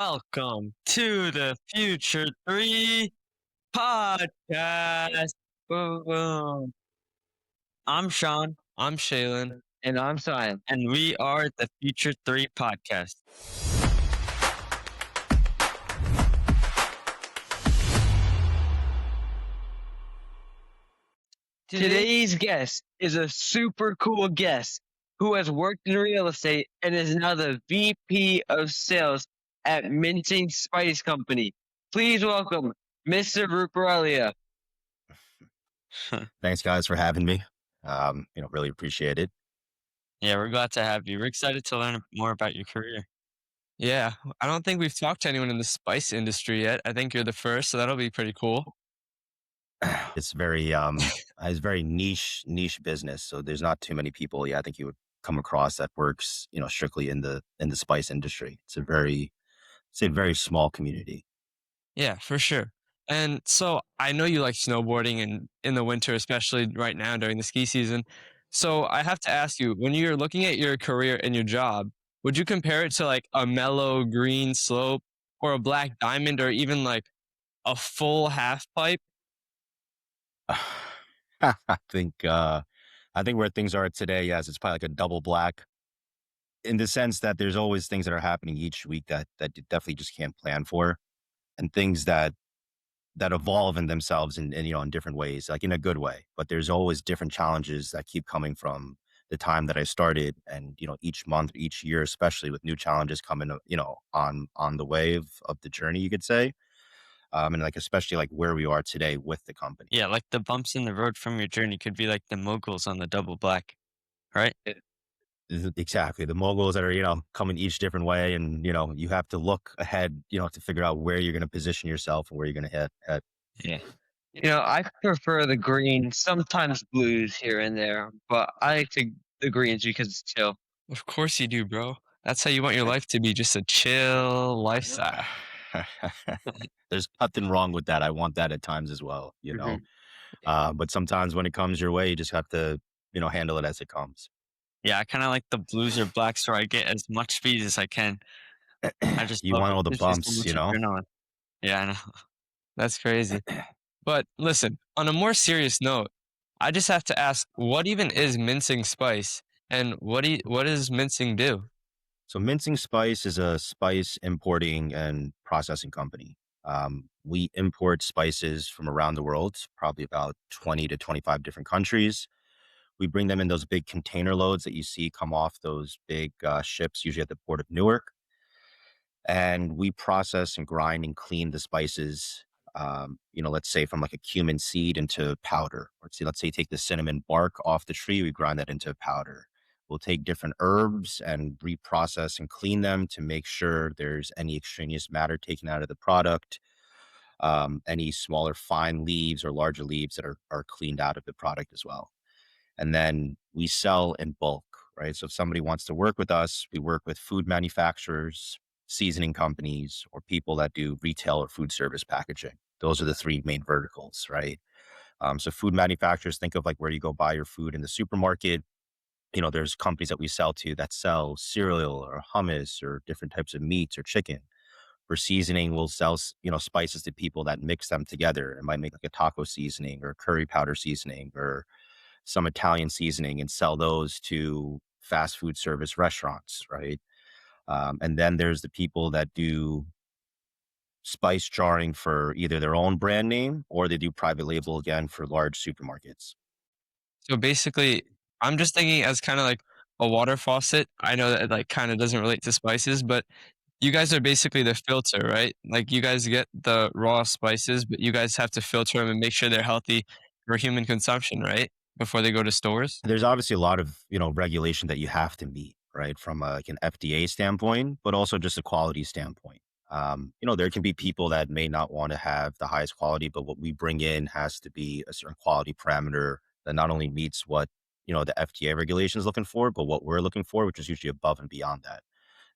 Welcome to the Future 3 podcast. Boom, boom. I'm Sean, I'm Shaylin. And I'm Simon. and we are the Future 3 podcast. Today's guest is a super cool guest who has worked in real estate and is now the VP of sales at Mincing Spice Company. Please welcome Mr. Ruparelia. Thanks, guys, for having me. Really appreciate it. Yeah, we're glad to have you. We're excited to learn more about your career. Yeah, I don't think we've talked to anyone in the spice industry yet. I think you're the first, so that'll be pretty cool. It's very niche business. So there's not too many people. Yeah, I think you would come across that works, strictly in the spice industry. It's a very small community. Yeah, for sure. And so I know you like snowboarding and in the winter, especially right now during the ski season. So I have to ask you, when you're looking at your career and your job, would you compare it to like a mellow green slope or a black diamond or even like a full half pipe? I think where things are today, yes, it's probably like a double black in the sense that there's always things that are happening each week that you definitely just can't plan for, and things that evolve in themselves in different ways, like in a good way. But there's always different challenges that keep coming from the time that I started, and each month, each year, especially with new challenges coming, on the wave of the journey, you could say, and like especially like where we are today with the company. Yeah, like the bumps in the road from your journey could be like the moguls on the double black, right? Exactly, the moguls that are coming each different way, and you have to look ahead, to figure out where you're going to position yourself and where you're going to head. Yeah. I prefer the green, sometimes blues here and there, but I like the greens because it's chill. Of course you do, bro. That's how you want your life to be, just a chill lifestyle. There's nothing wrong with that. I want that at times as well, Mhm. but sometimes when it comes your way, you just have to, handle it as it comes. Yeah, I kind of like the blues or blacks where I get as much speed as I can. I just You love want it. all the Gives me so bumps, much adrenaline. Yeah, I know. That's crazy. But listen, on a more serious note, I just have to ask, what even is mincing spice, and what does mincing do? So Mincing Spice is a spice importing and processing company. We import spices from around the world, probably about 20 to 25 different countries. We bring them in those big container loads that you see come off those big ships, usually at the port of Newark. And we process and grind and clean the spices. Let's say from like a cumin seed into powder. Or let's say you take the cinnamon bark off the tree, we grind that into powder. We'll take different herbs and reprocess and clean them to make sure there's any extraneous matter taken out of the product. Any smaller fine leaves or larger leaves that are cleaned out of the product as well. And then we sell in bulk, right? So if somebody wants to work with us, we work with food manufacturers, seasoning companies, or people that do retail or food service packaging. Those are the three main verticals, right? So food manufacturers, think of like where you go buy your food in the supermarket. There's companies that we sell to that sell cereal or hummus or different types of meats or chicken. For seasoning, we'll sell, spices to people that mix them together. It might make like a taco seasoning or curry powder seasoning or some Italian seasoning, and sell those to fast food service restaurants, right? And then there's the people that do spice jarring for either their own brand name or they do private label again for large supermarkets. So basically, I'm just thinking as kind of like a water faucet. I know that it like kind of doesn't relate to spices, but you guys are basically the filter, right? Like you guys get the raw spices, but you guys have to filter them and make sure they're healthy for human consumption, right? Before they go to stores. There's obviously a lot of, regulation that you have to meet, right? From like an FDA standpoint, but also just a quality standpoint. There can be people that may not want to have the highest quality, but what we bring in has to be a certain quality parameter that not only meets what, the FDA regulation is looking for, but what we're looking for, which is usually above and beyond that.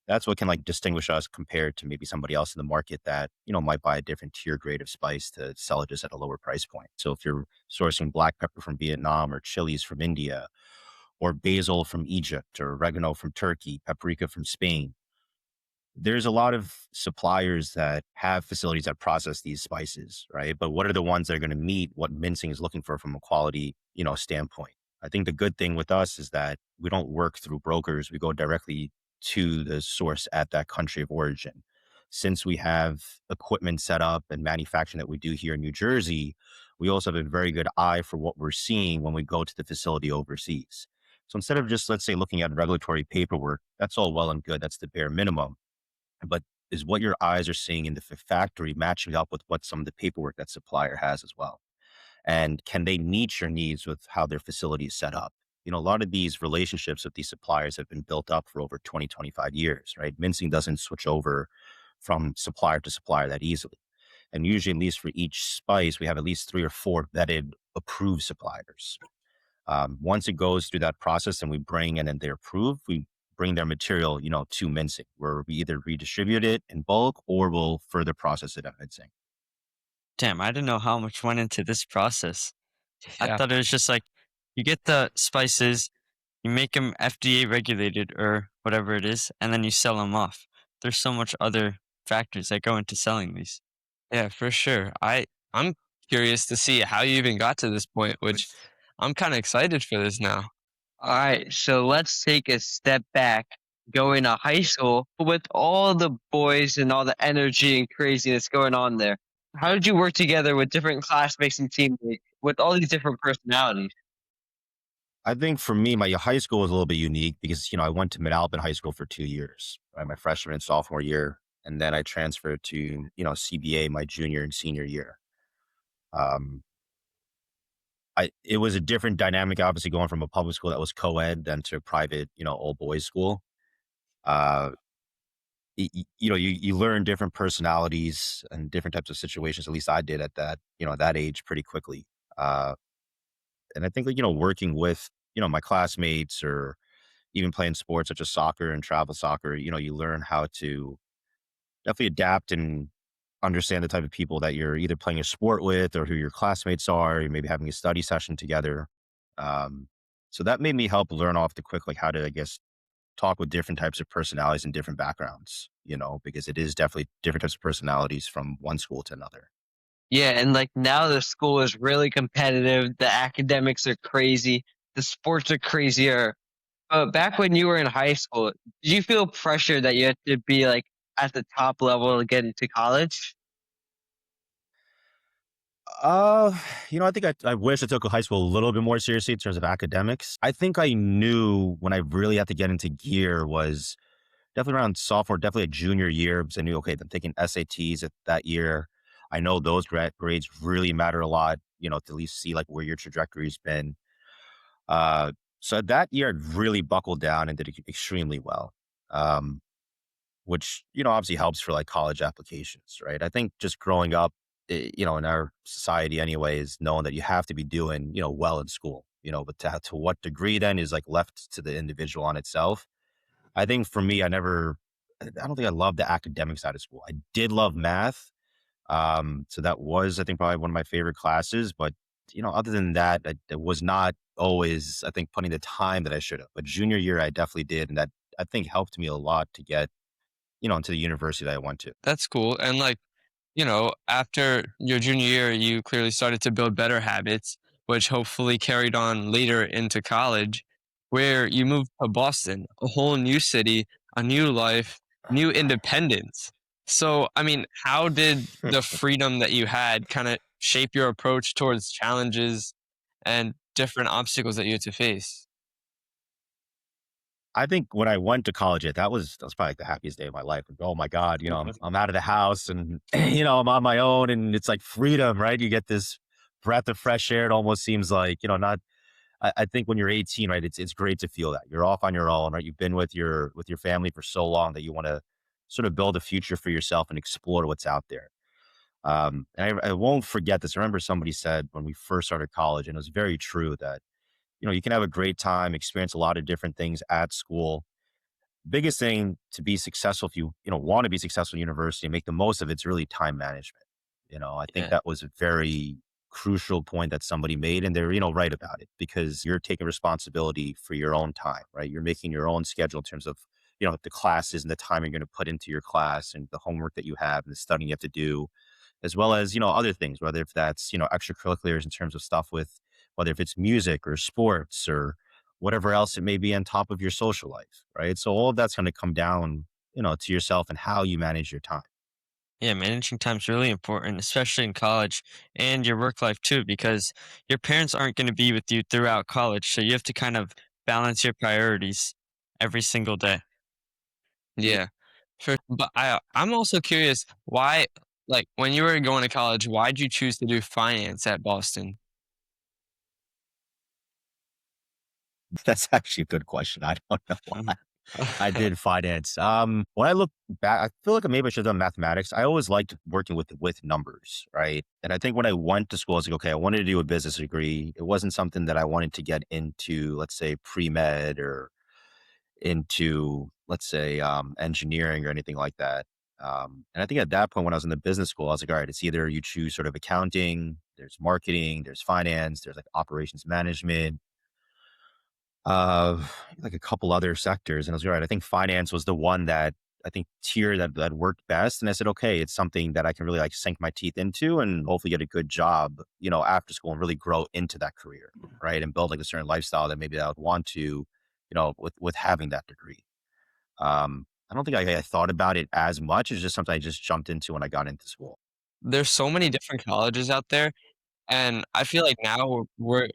That's what can like distinguish us compared to maybe somebody else in the market that, might buy a different tier grade of spice to sell it just at a lower price point. So if you're sourcing black pepper from Vietnam or chilies from India or basil from Egypt or oregano from Turkey, paprika from Spain, There's a lot of suppliers that have facilities that process these spices, right? But what are the ones that are going to meet what mincing is looking for from a quality, standpoint? I think the good thing with us is that we don't work through brokers. We go directly to the source at that country of origin. Since we have equipment set up and manufacturing that we do here in New Jersey, we also have a very good eye for what we're seeing when we go to the facility overseas. So instead of just, let's say, looking at regulatory paperwork, that's all well and good. That's the bare minimum, but is what your eyes are seeing in the factory matching up with what some of the paperwork that supplier has as well? And can they meet your needs with how their facility is set up? A lot of these relationships with these suppliers have been built up for over 20, 25 years, right? Mincing doesn't switch over from supplier to supplier that easily. And usually, at least for each spice, we have at least 3 or 4 vetted, approved suppliers. Once it goes through that process and we bring and then they're approved, we bring their material, to mincing, where we either redistribute it in bulk or we'll further process it at mincing. Damn, I didn't know how much went into this process. I Yeah, thought it was just like you get the spices, you make them FDA regulated or whatever it is, and then you sell them off. There's so much other factors that go into selling these. yeah, for sure. I'm curious to see how you even got to this point, which I'm kind of excited for this now. All right, so let's take a step back. Going to high school with all the boys and all the energy and craziness going on there. How did you work together with different classmates and teammates with all these different personalities? I think for me, my high school was a little bit unique because, I went to Mid-Alpine High School for 2 years, right? My freshman and sophomore year. And then I transferred to, CBA my junior and senior year. Um, it was a different dynamic, obviously, going from a public school that was co-ed than to a private, all boys school. Uh, you learn different personalities and different types of situations. At least I did at that age pretty quickly. Uh, and I think like, working with, my classmates or even playing sports such as soccer and travel soccer, you learn how to definitely adapt and understand the type of people that you're either playing a sport with or who your classmates are. You maybe having a study session together. Um, so that made me help learn off the quick, like how to, I guess, talk with different types of personalities and different backgrounds, because it is definitely different types of personalities from one school to another. Yeah, and like now the school is really competitive. The academics are crazy. The sports are crazier. Back when you were in high school, did you feel pressure that you had to be like at the top level to get into college? Uh, I think I wish I took high school a little bit more seriously in terms of academics. I think I knew when I really had to get into gear was definitely around sophomore, definitely a junior year, because I knew, okay, I'm taking SATs at that year. I know those grades really matter a lot, to at least see like where your trajectory's been. Uh, so that year I really buckled down and did extremely well. Um, which, obviously helps for like college applications, right? I think just growing up, in our society anyway, is knowing that you have to be doing, well in school, but to what degree then is like left to the individual on itself. I think for me, I don't think I loved the academic side of school. I did love math. So that was, I think, probably one of my favorite classes. But, other than that, I was not always, I think, putting the time that I should have. But junior year, I definitely did. And that I think helped me a lot to get, into the university that I went to. That's cool. And like, after your junior year, you clearly started to build better habits, which hopefully carried on later into college, where you moved to Boston, a whole new city, a new life, new independence. So, I mean, how did the freedom that you had kind of shape your approach towards challenges and different obstacles that you had to face? I think when I went to college, that was probably like the happiest day of my life. Like, oh my God, I'm out of the house and I'm on my own and it's like freedom, right? You get this breath of fresh air. It almost seems like, not I think when you're 18, right, it's great to feel that. You're off on your own, right? You've been with your family for so long that you want to sort of build a future for yourself and explore what's out there. And I won't forget this. I remember somebody said when we first started college, and it was very true that, you can have a great time, experience a lot of different things at school. Biggest thing to be successful, if you want to be successful in university and make the most of it's really time management. I think Yeah. that was a very crucial point that somebody made, and they're, right about it, because you're taking responsibility for your own time, right? You're making your own schedule in terms of the classes and the time you're going to put into your class and the homework that you have and the studying you have to do, as well as, other things, whether if that's, extracurriculars in terms of stuff with, whether if it's music or sports or whatever else it may be on top of your social life, right? So all of that's going to come down, to yourself and how you manage your time. Yeah, managing time's really important, especially in college and your work life too, because your parents aren't going to be with you throughout college. So you have to kind of balance your priorities every single day. Yeah. Sure. But I'm also curious why, like, when you were going to college, why'd you choose to do finance at Boston? That's actually a good question. I don't know why I did finance. When I look back, I feel like maybe I should have done mathematics. I always liked working with numbers, right? And I think when I went to school, I was like, okay, I wanted to do a business degree. It wasn't something that I wanted to get into, let's say, pre med or into, let's say, engineering or anything like that. And I think at that point, when I was in the business school, I was like, all right, it's either you choose sort of accounting, there's marketing, there's finance, there's like operations management, uh, like a couple other sectors. And I was like, all right, I think finance was the one that I think tier that worked best. And I said, okay, it's something that I can really like sink my teeth into and hopefully get a good job, after school and really grow into that career, right? And build like a certain lifestyle that maybe I would want to, with having that degree. I don't think I thought about it as much. It's just something I just jumped into when I got into school. There's so many different colleges out there, and I feel like now we're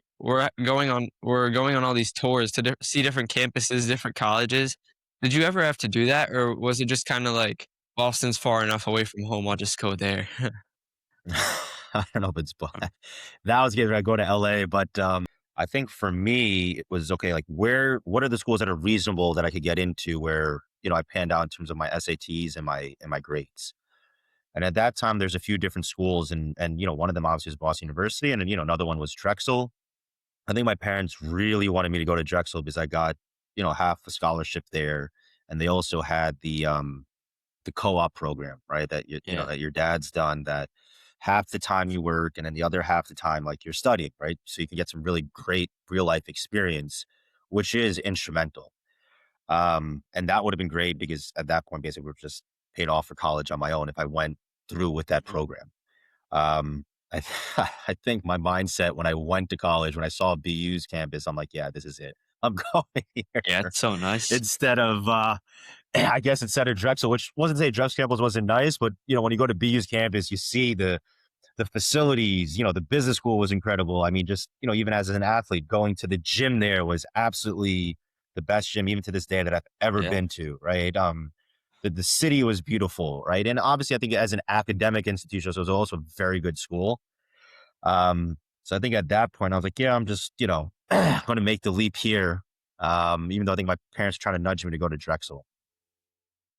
going on all these tours to see different campuses, different colleges. Did you ever have to do that, or was it just kind of like Boston's far enough away from home? I'll just go there. I don't know if it's that was getting ready to go to LA, but I think for me it was okay. Like, what are the schools that are reasonable that I could get into where I panned out in terms of my SATs and my grades. And at that time, there's a few different schools, and one of them obviously is Boston University, and then another one was Drexel. I think my parents really wanted me to go to Drexel because I got half a scholarship there, and they also had the co-op program, right? That Yeah. that your dad's done, that half the time you work and then the other half the time like you're studying, right? So you can get some really great real life experience, which is instrumental. And that would have been great because at that point, basically, we're just paid off for college on my own if I went through with that Mhm. program. I, I think my mindset when I went to college, when I saw BU's campus, I'm like, yeah, this is it. I'm going Yeah, here it's so nice. instead of, I guess instead of Drexel, which wasn't to say Drexel campus wasn't nice, but when you go to BU's campus, you see the facilities, the business school was incredible. I mean, just, even as an athlete, going to the gym there was absolutely the best gym, even to this day, that I've ever Yeah. been to, right? The city was beautiful, right? And obviously, I think as an academic institution, so it was also a very good school. So I think at that point, I was like, yeah, I'm just, going to make the leap here. Even though I think my parents are trying to nudge me to go to Drexel.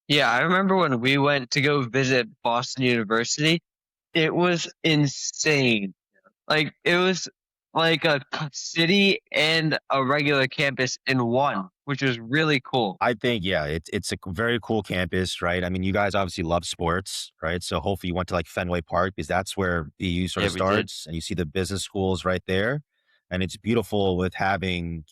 Yeah, I remember when we went to go visit Boston University, it was insane. Like, it was like a city and a regular campus in one, which was really cool. I think, yeah, it's a very cool campus, right? I mean, you guys obviously love sports, right? So hopefully you went to like Fenway Park because that's where BU sort Yeah, of we did. starts, and you see the business schools right there, and it's beautiful with having,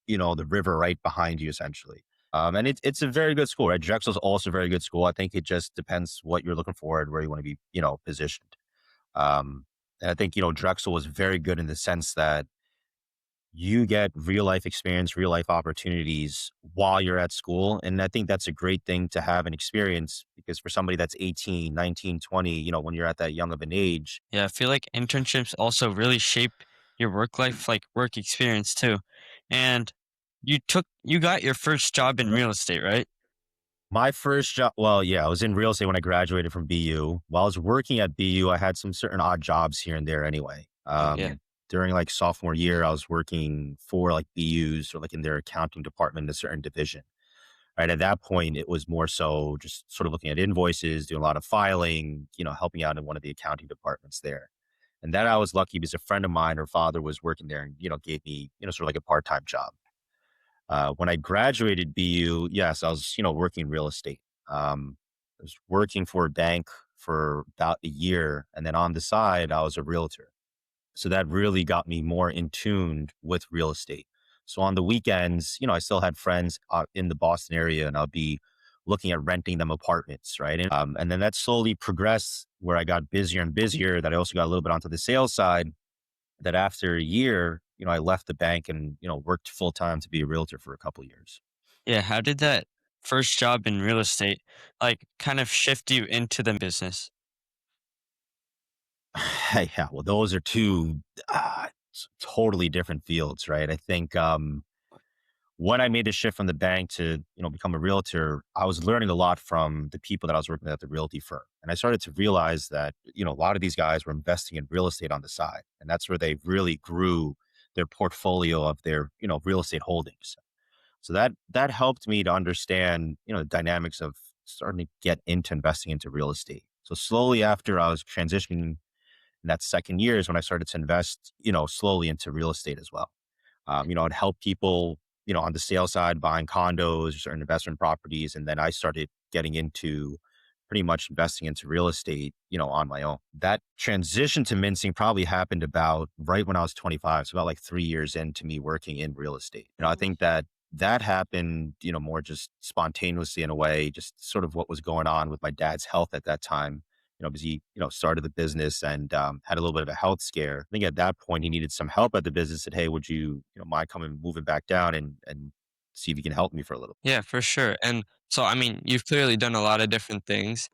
the river right behind you, essentially. And it's a very good school, right? Drexel's also a very good school. I think it just depends what you're looking for and where you want to be, positioned. And I think Drexel was very good in the sense that you get real life experience, real life opportunities while you're at school. And I think that's a great thing to have an experience because for somebody that's 18, 19, 20, when you're at that young of an age, Yeah, I feel like internships also really shape your work life, like work experience too. And you got your first job in real estate, right? my first job, well, yeah, I was in real estate when I graduated from BU. While I was working at BU, I had some certain odd jobs here and there anyway. Oh yeah. During like sophomore year, I was working for like BUs or like in their accounting department in a certain division. Right. At that point, it was more so just sort of looking at invoices, doing a lot of filing, helping out in one of the accounting departments there. And then I was lucky because a friend of mine, her father was working there and, gave me, sort of like a part-time job. When I graduated BU, yes, I was, working in real estate. I was working for a bank for about a year. And then on the side, I was a realtor. So that really got me more in tune with real estate. So on the weekends, I still had friends in the Boston area, and I'll be looking at renting them apartments, right? And then that slowly progressed where I got busier and busier. That I also got a little bit onto the sales side. That after a year, I left the bank and worked full time to be a realtor for a couple years. Yeah, how did that first job in real estate, like, kind of shift you into the business? Yeah, well, those are two totally different fields, right? I think when I made the shift from the bank to become a realtor, I was learning a lot from the people that I was working with at the realty firm, and I started to realize that a lot of these guys were investing in real estate on the side, and that's where they really grew their portfolio of their real estate holdings. So that helped me to understand the dynamics of starting to get into investing into real estate. So slowly after I was transitioning in that second year is when I started to invest, slowly into real estate as well. I'd help people, on the sales side, buying condos or certain investment properties. And then I started getting into pretty much investing into real estate, on my own. That transition to mincing probably happened about right when I was 25. So about like 3 years into me working in real estate. I think that happened, more just spontaneously in a way, just sort of what was going on with my dad's health at that time, because he, started the business and had a little bit of a health scare. I think at that point he needed some help at the business. Said, "Hey, would you, mind coming moving back down and see if you can help me for a little?" Yeah, for sure. And so, I mean, you've clearly done a lot of different things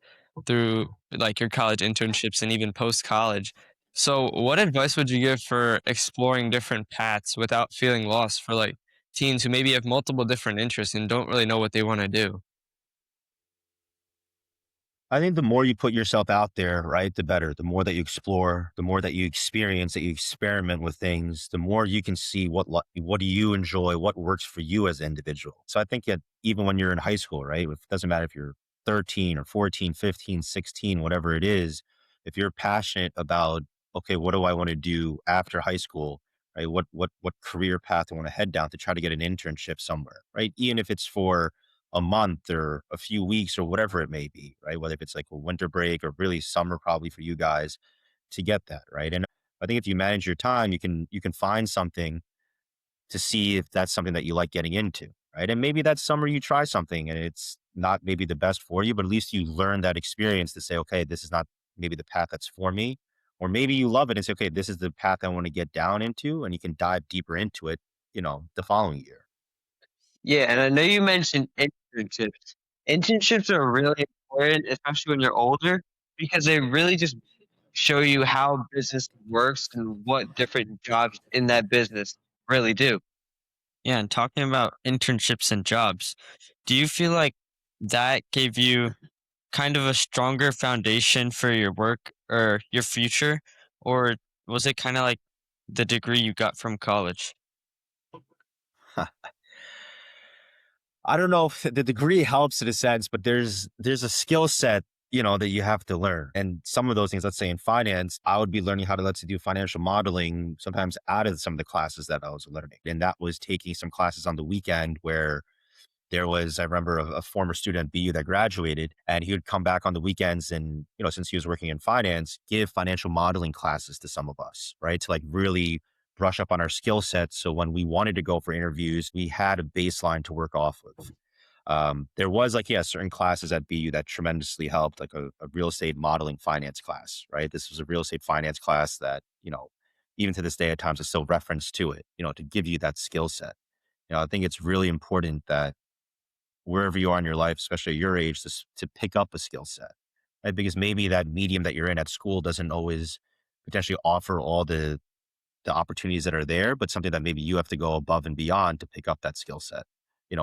through like your college internships and even post college. So, what advice would you give for exploring different paths without feeling lost for like teens who maybe have multiple different interests and don't really know what they want to do? I think the more you put yourself out there, right, the better. The more that you explore, the more that you experience, that you experiment with things, the more you can see what do you enjoy, what works for you as an individual. So I think that even when you're in high school, right, it doesn't matter if you're 13 or 14, 15, 16, whatever it is, if you're passionate about, okay, what do I want to do after high school, right? What career path I want to head down to try to get an internship somewhere, right? Even if it's for a month or a few weeks or whatever it may be, right? Whether if it's like a winter break or really summer probably for you guys to get that, right? And I think if you manage your time, you can find something to see if that's something that you like getting into, right? And maybe that summer you try something and it's not maybe the best for you, but at least you learn that experience to say, okay, this is not maybe the path that's for me. Or maybe you love it and say, okay, this is the path I want to get down into, and you can dive deeper into it, the following year. Yeah, and I know you mentioned internships. Internships are really important, especially when you're older, because they really just show you how business works and what different jobs in that business really do. Yeah, and talking about internships and jobs, do you feel like that gave you kind of a stronger foundation for your work or your future? Or was it kind of like the degree you got from college? I don't know if the degree helps in a sense, but there's a skill set, that you have to learn. And some of those things, let's say in finance, I would be learning how to let's say do financial modeling sometimes out of some of the classes that I was learning. And that was taking some classes on the weekend where there was, I remember a former student at BU that graduated, and he would come back on the weekends and, since he was working in finance, give financial modeling classes to some of us, right? To like really brush up on our skill sets. So when we wanted to go for interviews, we had a baseline to work off of. There was like, yeah, certain classes at BU that tremendously helped, like a real estate modeling finance class, right? This was a real estate finance class that, even to this day at times is still reference to it, to give you that skill set. I think it's really important that wherever you are in your life, especially at your age, to pick up a skill set, right? Because maybe that medium that you're in at school doesn't always potentially offer all the opportunities that are there, but something that maybe you have to go above and beyond to pick up that skill set,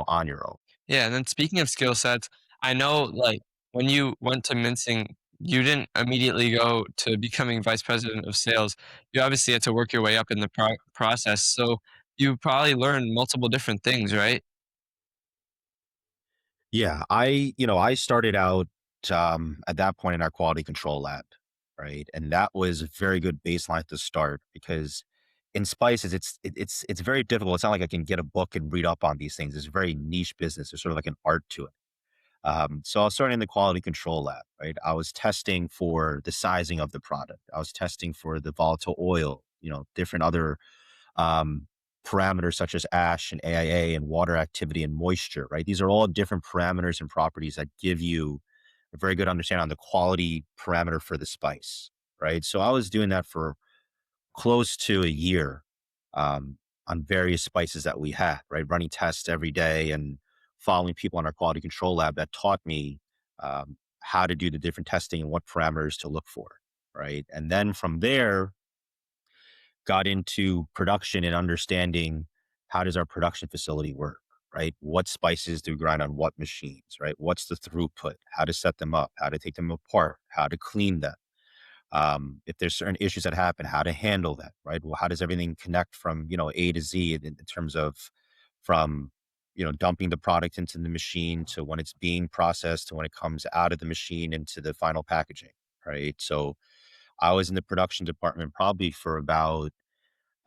on your own. Yeah, and then speaking of skill sets, I know like when you went to Mincing, you didn't immediately go to becoming vice president of sales. You obviously had to work your way up in the process. So you probably learned multiple different things, right? Yeah, I started out at that point in our quality control lab, right? And that was a very good baseline to start because in spices, it's very difficult. It's not like I can get a book and read up on these things. It's a very niche business. There's sort of like an art to it. So I was starting in the quality control lab, right? I was testing for the sizing of the product. I was testing for the volatile oil, different other parameters such as ash and AIA and water activity and moisture, right? These are all different parameters and properties that give you a very good understanding on the quality parameter for the spice, right? So I was doing that for close to a year, um, on various spices that we had, right? Running tests every day and following people on our quality control lab that taught me, how to do the different testing and what parameters to look for, right? And then from there, got into production and understanding how does our production facility work, right? What spices do we grind on what machines, right? What's the throughput? How to set them up? How to take them apart? How to clean them? If there's certain issues that happen, how to handle that, right? Well, how does everything connect from A to Z in terms of from dumping the product into the machine to when it's being processed to when it comes out of the machine into the final packaging, right? So I was in the production department probably for about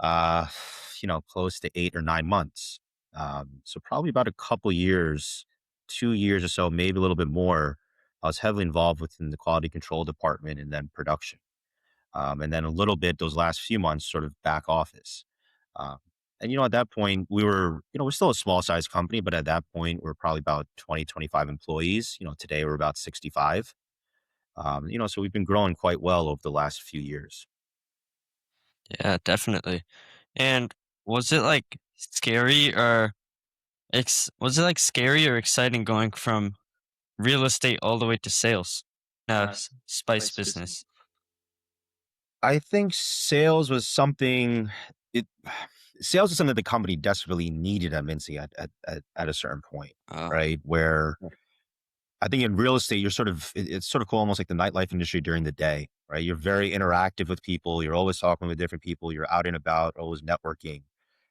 uh, close to 8 or 9 months. So probably about a couple years, 2 years or so, maybe a little bit more. I was heavily involved within the quality control department and then production. And then a little bit those last few months, sort of back office. Um, and at that point, we're still a small size company, but at that point, we're probably about 20, 25 employees. Today we're about 65. So we've been growing quite well over the last few years. Yeah, definitely. And was it like scary or was it like scary or exciting going from real estate all the way to sales? Spice business. I think it sales is something the company desperately needed at Mincy at a certain point, Uh, right? Where I think in real estate, it's sort of cool, almost like the nightlife industry during the day, right? You're very interactive with people. You're always talking with different people. You're out and about, always networking.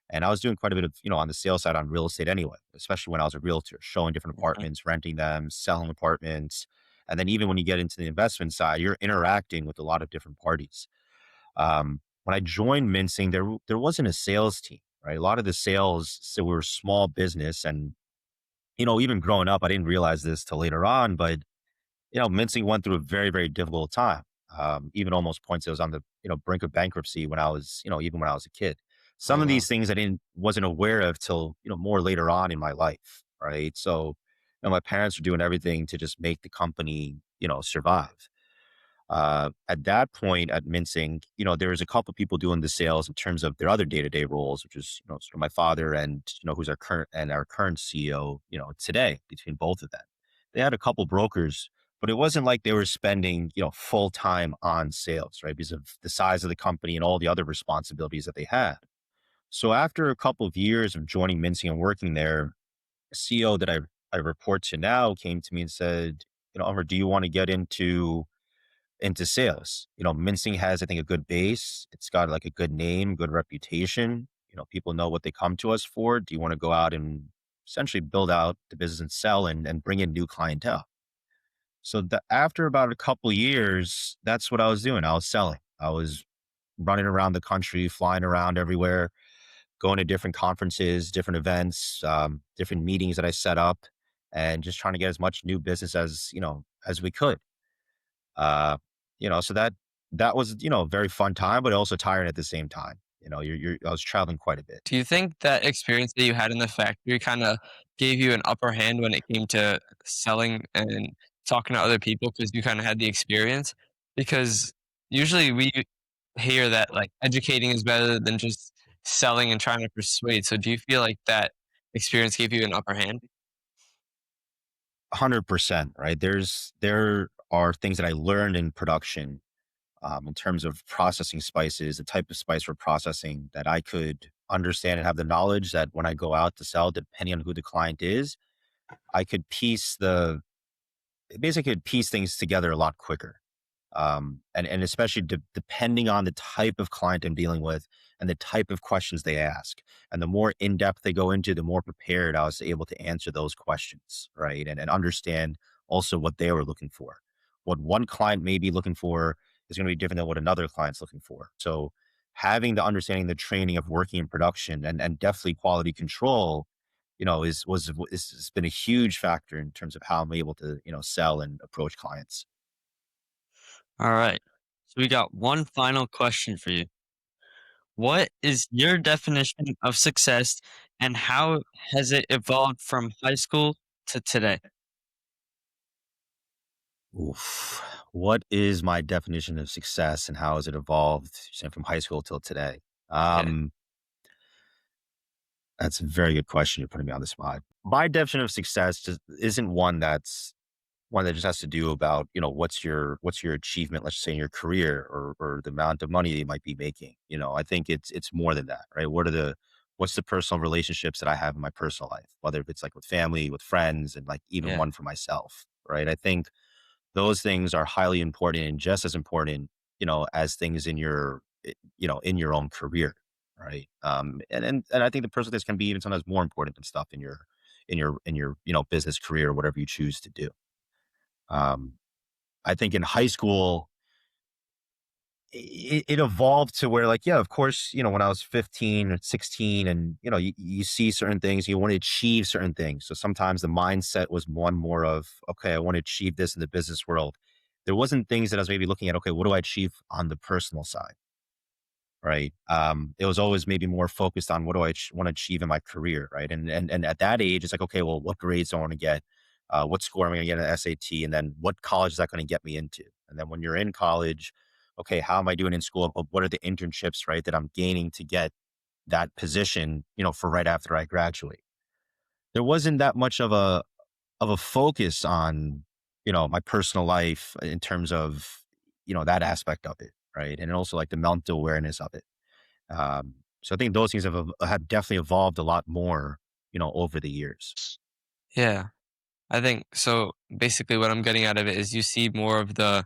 And I was doing quite a bit of, on the sales side on real estate anyway, especially when I was a realtor, showing different okay. apartments, renting them, selling apartments. And then even when you get into the investment side, you're interacting with a lot of different parties. When I joined Mincing, there wasn't a sales team, right? A lot of the sales, so we were small business, and even growing up, I didn't realize this till later on, but Mincing went through a very, very difficult time. Even almost points it was on the brink of bankruptcy when I was even when I was a kid. Some Oh of wow. these things I didn't wasn't aware of till more later on in my life, right? So my parents were doing everything to just make the company survive. At that point at Mincing, there was a couple people doing the sales in terms of their other day-to-day roles, which is, sort of my father and, who's our current CEO, today between both of them. They had a couple brokers, but it wasn't like they were spending, full time on sales, right? Because of the size of the company and all the other responsibilities that they had. So after a couple of years of joining Mincing and working there, a CEO that I report to now came to me and said, Umar, do you want to get into sales? Mincing has, I think, a good base. It's got like a good name, good reputation. People know what they come to us for. Do you want to go out and essentially build out the business and sell and bring in new clientele? So after about a couple years, that's what I was doing. I was selling. I was running around the country, flying around everywhere, going to different conferences, different events, different meetings that I set up, and just trying to get as much new business as we could. Uh, so that was, a very fun time, but also tiring at the same time. I was traveling quite a bit. Do you think that experience that you had in the factory kinda gave you an upper hand when it came to selling and talking to other people because you kinda had the experience? Because usually we hear that, like, educating is better than just selling and trying to persuade, so do you feel like that experience gave you an upper hand? 100%, right? There are things that I learned in production, in terms of processing spices, the type of spice we're processing that I could understand and have the knowledge that when I go out to sell, depending on who the client is, I could basically piece things together a lot quicker. And especially depending on the type of client I'm dealing with and the type of questions they ask. And the more in depth they go into, the more prepared I was able to answer those questions, right? And understand also what they were looking for. What one client may be looking for is going to be different than what another client's looking for. So having the understanding, the training of working in production and definitely quality control, has been a huge factor in terms of how I'm able to, sell and approach clients. All right. So we got one final question for you. What is your definition of success and how has it evolved from high school to today? Oof. What is my definition of success and how has it evolved from high school till today? Yeah, Um, that's a very good question. You're putting me on the spot. My definition of success just isn't one that just has to do about, what's your achievement, let's say in your career or the amount of money you might be making. I think it's more than that, right? What's the personal relationships that I have in my personal life, whether if it's like with family, with friends, and like even yeah, one for myself, right? I think those things are highly important and just as important, as things in in your own career, right? And I think the personal things can be even sometimes more important than stuff in your business career, whatever you choose to do. Um, I think in high school, it evolved to where, like, yeah, of course, when I was 15 or 16 and, you see certain things, you want to achieve certain things. So sometimes the mindset was one more of, okay, I want to achieve this in the business world. There wasn't things that I was maybe looking at, okay, what do I achieve on the personal side? Right. It was always maybe more focused on what do I want to achieve in my career. Right. And at that age, it's like, okay, well, what grades do I want to get? What score am I going to get in the SAT? And then what college is that going to get me into? And then when you're in college, okay, how am I doing in school? What are the internships, right, that I'm gaining to get that position, for right after I graduate? There wasn't that much of a focus on, my personal life in terms of, that aspect of it, right? And also like the mental awareness of it. So I think those things have definitely evolved a lot more, over the years. Yeah. I think so. Basically, what I'm getting out of it is you see more of the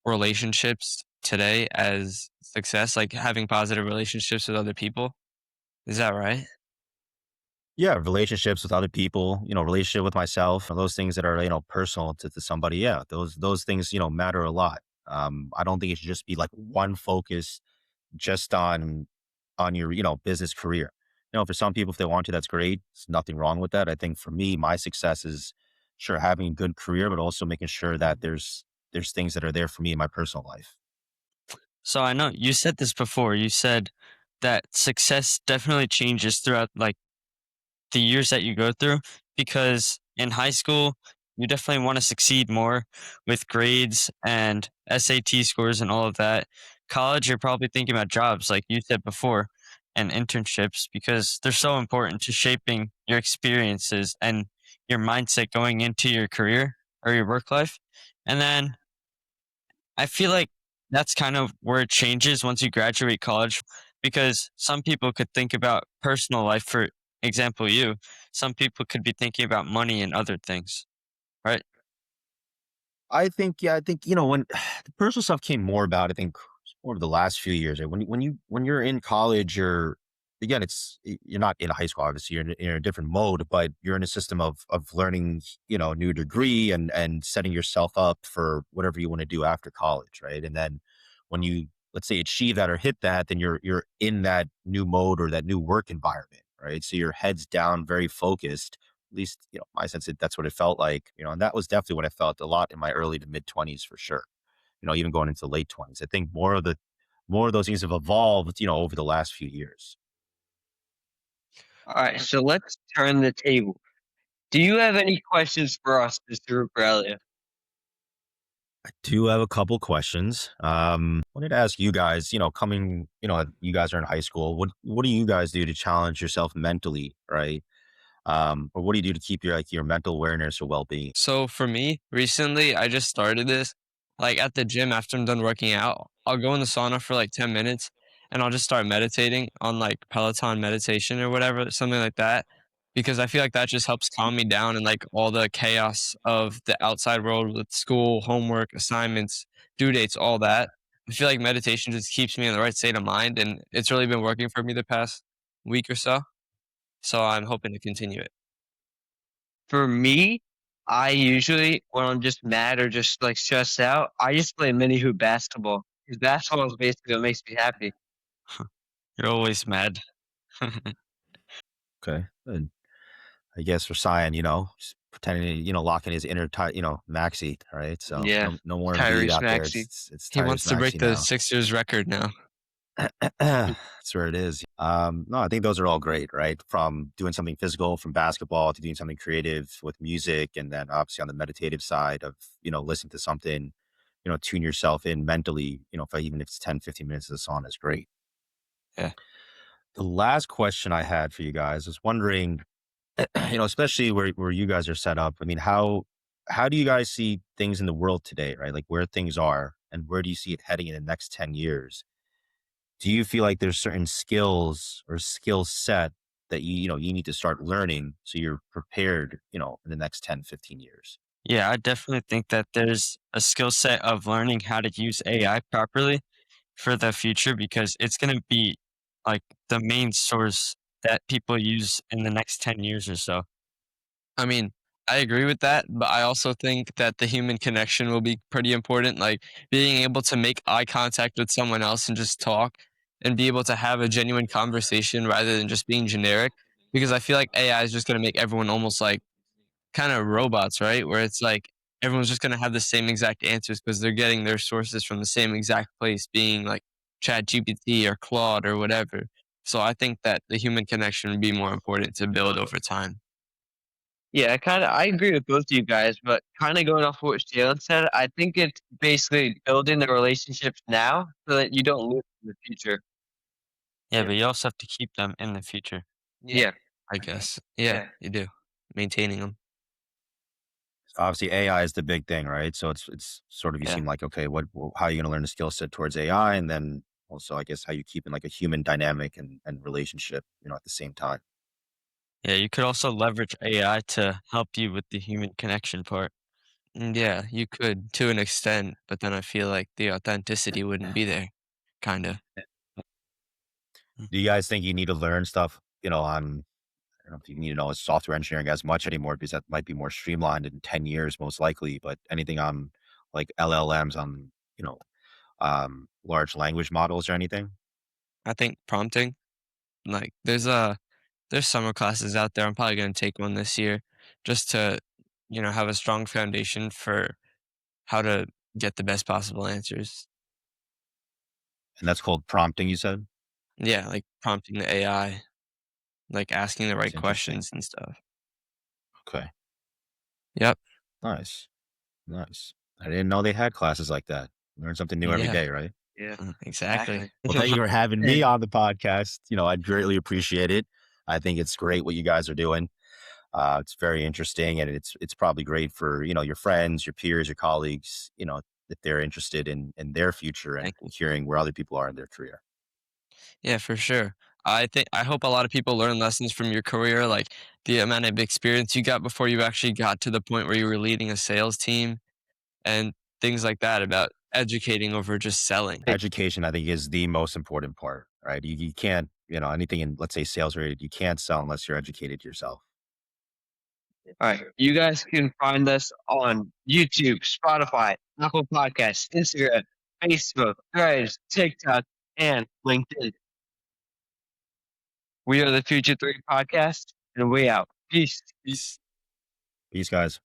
relationships today as success, like having positive relationships with other people. Is that right? Yeah, relationships with other people, relationship with myself, and those things that are, personal to somebody. Yeah, those things, matter a lot. I don't think it should just be like one focus just on your, business career. For some people, if they want to, that's great. There's nothing wrong with that. I think for me, my success is sure having a good career, but also making sure that there's things that are there for me in my personal life. So I know you said this before. You said that success definitely changes throughout like the years that you go through because in high school you definitely want to succeed more with grades and SAT scores and all of that. College, you're probably thinking about jobs like you said before and internships because they're so important to shaping your experiences and your mindset going into your career or your work life. And then I feel like that's kind of where it changes once you graduate college because some people could think about personal life, for example, you. Some people could be thinking about money and other things, right? I think, when the personal stuff came more about, I think, over the last few years, right? When you're in college, again, you're not in high school, obviously, you're in a different mode, but you're in a system of learning, a new degree and setting yourself up for whatever you want to do after college, right? And then when you, let's say, achieve that or hit that, then you're in that new mode or that new work environment, right? So your head's down, very focused. At least, my sense, that's what it felt like, and that was definitely what I felt a lot in my early to mid 20s for sure. Even going into late 20s. I think more of those things have evolved, over the last few years. All right, so let's turn the table. Do you have any questions for us, Mr. Ruparelia? I do have a couple questions. Wanted to ask you guys, you guys are in high school. What do you guys do to challenge yourself mentally, right? Or what do you do to keep your mental awareness or well being? So for me, recently, I just started this. Like at the gym, after I'm done working out, I'll go in the sauna for like 10 minutes and I'll just start meditating on like Peloton meditation or whatever, something like that. Because I feel like that just helps calm me down and like all the chaos of the outside world with school, homework, assignments, due dates, all that. I feel like meditation just keeps me in the right state of mind and it's really been working for me the past week or so. So I'm hoping to continue it. For me, I usually, when I'm just mad or just like stressed out, I just play mini hoop basketball. 'Cause basketball is basically what makes me happy. You're always mad. Okay. Good. I guess for Cyan, just pretending to, lock in his inner, Maxi, right? So Yeah, no more Embiid Tyrese out there. Maxey. It's He Tyrese wants to break Maxi the now. Sixers record now. That's where it is. No, I think those are all great, right? From doing something physical, from basketball to doing something creative with music, and then obviously on the meditative side of, listening to something, tune yourself in mentally, even if it's 10, 15 minutes of the song is great. Yeah. The last question I had for you guys is wondering, especially where you guys are set up. I mean, how do you guys see things in the world today, right? Like where things are and where do you see it heading in the next 10 years? Do you feel like there's certain skills or skill set that you need to start learning so you're prepared, in the next 10, 15 years? Yeah, I definitely think that there's a skill set of learning how to use AI properly for the future because it's going to be like the main source that people use in the next 10 years or so. I mean, I agree with that, but I also think that the human connection will be pretty important. Like being able to make eye contact with someone else and just talk and be able to have a genuine conversation rather than just being generic. Because I feel like AI is just going to make everyone almost like kind of robots, right? Where it's like everyone's just going to have the same exact answers because they're getting their sources from the same exact place, being like Chat GPT or Claude or whatever. So I think that the human connection would be more important to build over time. Yeah, I agree with both of you guys, but kind of going off what Jalen said, I think it's basically building the relationships now so that you don't lose in the future. Yeah, but you also have to keep them in the future. Yeah. I guess. Yeah, you do. Maintaining them. Obviously, AI is the big thing, right? So it's sort of you Yeah. seem like, okay, how are you going to learn the skill set towards AI, and then also I guess how you keep in like a human dynamic and relationship, at the same time. Yeah, you could also leverage AI to help you with the human connection part. Yeah, you could to an extent, but then I feel like the authenticity wouldn't be there, kinda. Mm. Do you guys think you need to learn stuff, on I don't know if you need to know software engineering as much anymore because that might be more streamlined in 10 years, most likely, but anything on like LLMs on, large language models or anything? I think prompting, like, there's summer classes out there, I'm probably gonna take one this year just to, have a strong foundation for how to get the best possible answers. And that's called prompting, you said? Yeah, like prompting the AI, like asking the That's right interesting. questions and stuff. Okay. Yep. Nice. Nice. I didn't know they had classes like that. Learn something new every Yeah. day, right? Yeah, Exactly. Well, thank you for having me on the podcast. I greatly appreciate it. I think it's great what you guys are doing. It's very interesting, and it's probably great for your friends, your peers, your colleagues. If they're interested in their future and Thank you. hearing where other people are in their career. Yeah, for sure. I hope a lot of people learn lessons from your career, like the amount of experience you got before you actually got to the point where you were leading a sales team and things like that about educating over just selling. Education, I think, is the most important part. Right? You can't anything in, let's say, sales related. You can't sell unless you're educated yourself. all right. You guys can find us on YouTube, Spotify, Apple Podcasts, Instagram, Facebook, Threads, TikTok, and LinkedIn. We are the Future 3 Podcast, and we out. Peace. Peace. Peace, guys.